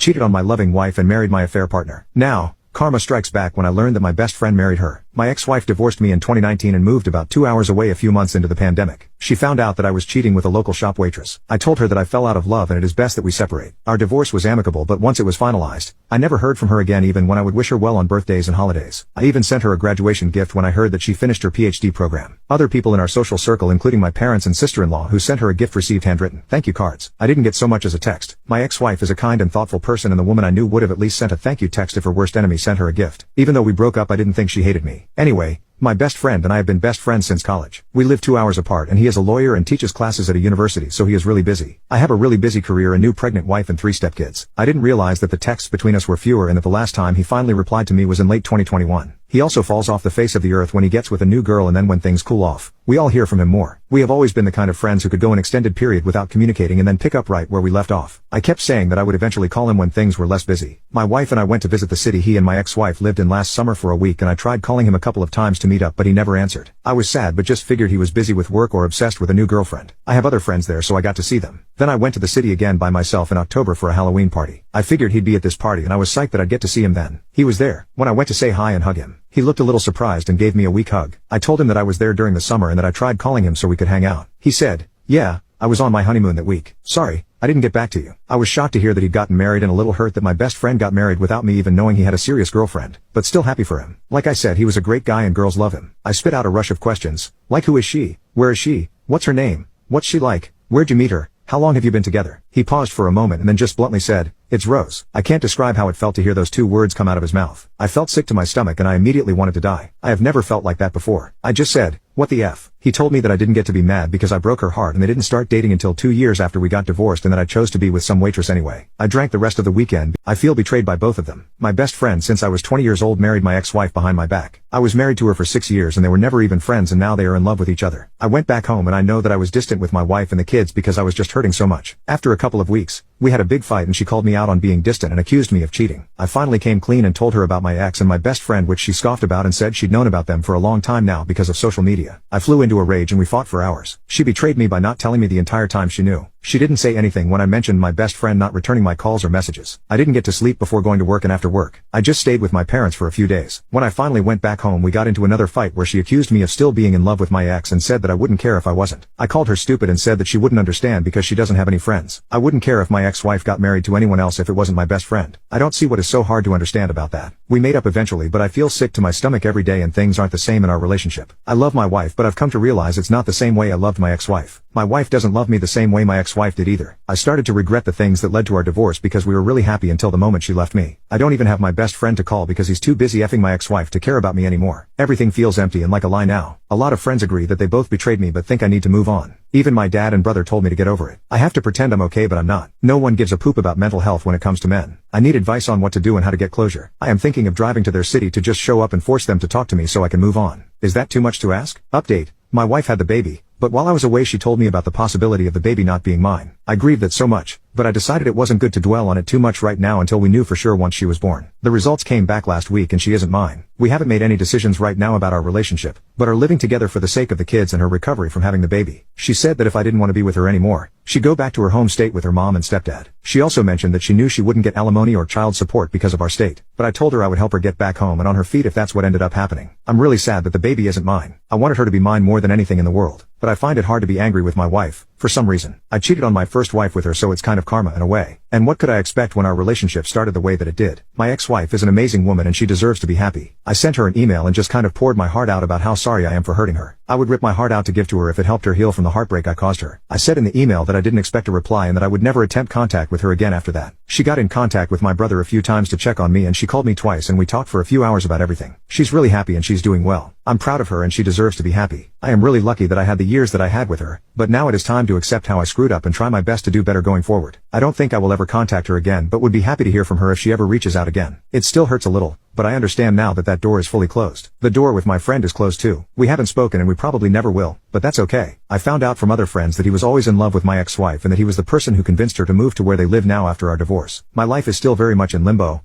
cheated on my loving wife and married my affair partner. Now, karma strikes back when I learned that my best friend married her. My ex-wife divorced me in 2019 and moved about 2 hours away a few months into the pandemic. She found out that I was cheating with a local shop waitress. I told her that I fell out of love and it is best that we separate. Our divorce was amicable, but once it was finalized, I never heard from her again, even when I would wish her well on birthdays and holidays. I even sent her a graduation gift when I heard that she finished her PhD program. Other people in our social circle, including my parents and sister-in-law who sent her a gift, received handwritten thank you cards. I didn't get so much as a text. My ex-wife is a kind and thoughtful person, and the woman I knew would have at least sent a thank you text if her worst enemy sent her a gift. Even though we broke up, I didn't think she hated me. Anyway, my best friend and I have been best friends since college. We live 2 hours apart, and he is a lawyer and teaches classes at a university, so he is really busy. I have a really busy career, a new pregnant wife and 3 stepkids. I didn't realize that the texts between us were fewer and that the last time he finally replied to me was in late 2021. He also falls off the face of the earth when he gets with a new girl, and then when things cool off, we all hear from him more. We have always been the kind of friends who could go an extended period without communicating and then pick up right where we left off. I kept saying that I would eventually call him when things were less busy. My wife and I went to visit the city he and my ex-wife lived in last summer for a week, and I tried calling him a couple of times to meet up, but he never answered. I was sad, but just figured he was busy with work or obsessed with a new girlfriend. I have other friends there, so I got to see them. Then I went to the city again by myself in October for a Halloween party. I figured he'd be at this party, and I was psyched that I'd get to see him then. He was there. When I went to say hi and hug him, he looked a little surprised and gave me a weak hug. I told him that I was there during the summer and that I tried calling him so we could hang out. He said, "Yeah, I was on my honeymoon that week. Sorry, I didn't get back to you." I was shocked to hear that he'd gotten married and a little hurt that my best friend got married without me even knowing he had a serious girlfriend, but still happy for him. Like I said, he was a great guy and girls love him. I spit out a rush of questions, like who is she, where is she, what's her name, what's she like, where'd you meet her, how long have you been together? He paused for a moment and then just bluntly said, "It's Rose." I can't describe how it felt to hear those 2 words come out of his mouth. I felt sick to my stomach and I immediately wanted to die. I have never felt like that before. I just said, "What the F?" He told me that I didn't get to be mad because I broke her heart and they didn't start dating until 2 years after we got divorced, and that I chose to be with some waitress anyway. I drank the rest of the weekend. I feel betrayed by both of them. My best friend since I was 20 years old married my ex-wife behind my back. I was married to her for 6 years and they were never even friends, and now they are in love with each other. I went back home and I know that I was distant with my wife and the kids because I was just hurting so much. After a couple of weeks, we had a big fight and she called me out on being distant and accused me of cheating. I finally came clean and told her about my ex and my best friend, which she scoffed about and said she'd known about them for a long time now because of social media. I flew into a rage and we fought for hours. She betrayed me by not telling me the entire time she knew. She didn't say anything when I mentioned my best friend not returning my calls or messages. I didn't get to sleep before going to work and after work. I just stayed with my parents for a few days. When I finally went back home, we got into another fight where she accused me of still being in love with my ex and said that I wouldn't care if I wasn't. I called her stupid and said that she wouldn't understand because she doesn't have any friends. I wouldn't care if my ex-wife got married to anyone else if it wasn't my best friend. I don't see what is so hard to understand about that. We made up eventually, but I feel sick to my stomach every day and things aren't the same in our relationship. I love my wife, but I've come to realize it's not the same way I loved my ex-wife. My wife doesn't love me the same way my ex-wife did either. I started to regret the things that led to our divorce because we were really happy until the moment she left me. I don't even have my best friend to call because he's too busy effing my ex-wife to care about me anymore. Everything feels empty and like a lie now. A lot of friends agree that they both betrayed me but think I need to move on. Even my dad and brother told me to get over it. I have to pretend I'm okay, but I'm not. No one gives a poop about mental health when it comes to men. I need advice on what to do and how to get closure. I am thinking of driving to their city to just show up and force them to talk to me so I can move on. Is that too much to ask? Update. My wife had the baby, but while I was away she told me about the possibility of the baby not being mine. I grieved that so much, but I decided it wasn't good to dwell on it too much right now until we knew for sure once she was born. The results came back last week and she isn't mine. We haven't made any decisions right now about our relationship, but are living together for the sake of the kids and her recovery from having the baby. She said that if I didn't want to be with her anymore, she'd go back to her home state with her mom and stepdad. She also mentioned that she knew she wouldn't get alimony or child support because of our state, but I told her I would help her get back home and on her feet if that's what ended up happening. I'm really sad that the baby isn't mine. I wanted her to be mine more than anything in the world, but I find it hard to be angry with my wife. For some reason, I cheated on my first wife with her, so it's kind of karma in a way. And what could I expect when our relationship started the way that it did? My ex-wife is an amazing woman and she deserves to be happy. I sent her an email and just kind of poured my heart out about how sorry I am for hurting her. I would rip my heart out to give to her if it helped her heal from the heartbreak I caused her. I said in the email that I didn't expect a reply and that I would never attempt contact with her again after that. She got in contact with my brother a few times to check on me and she called me twice and we talked for a few hours about everything. She's really happy and she's doing well. I'm proud of her and she deserves to be happy. I am really lucky that I had the years that I had with her, but now it is time to accept how I screwed up and try my best to do better going forward. I don't think I will ever contact her again, but would be happy to hear from her if she ever reaches out again. It still hurts a little, but I understand now that that door is fully closed. The door with my friend is closed too. We haven't spoken and we probably never will, but that's okay. I found out from other friends that he was always in love with my ex-wife and that he was the person who convinced her to move to where they live now after our divorce. My life is still very much in limbo.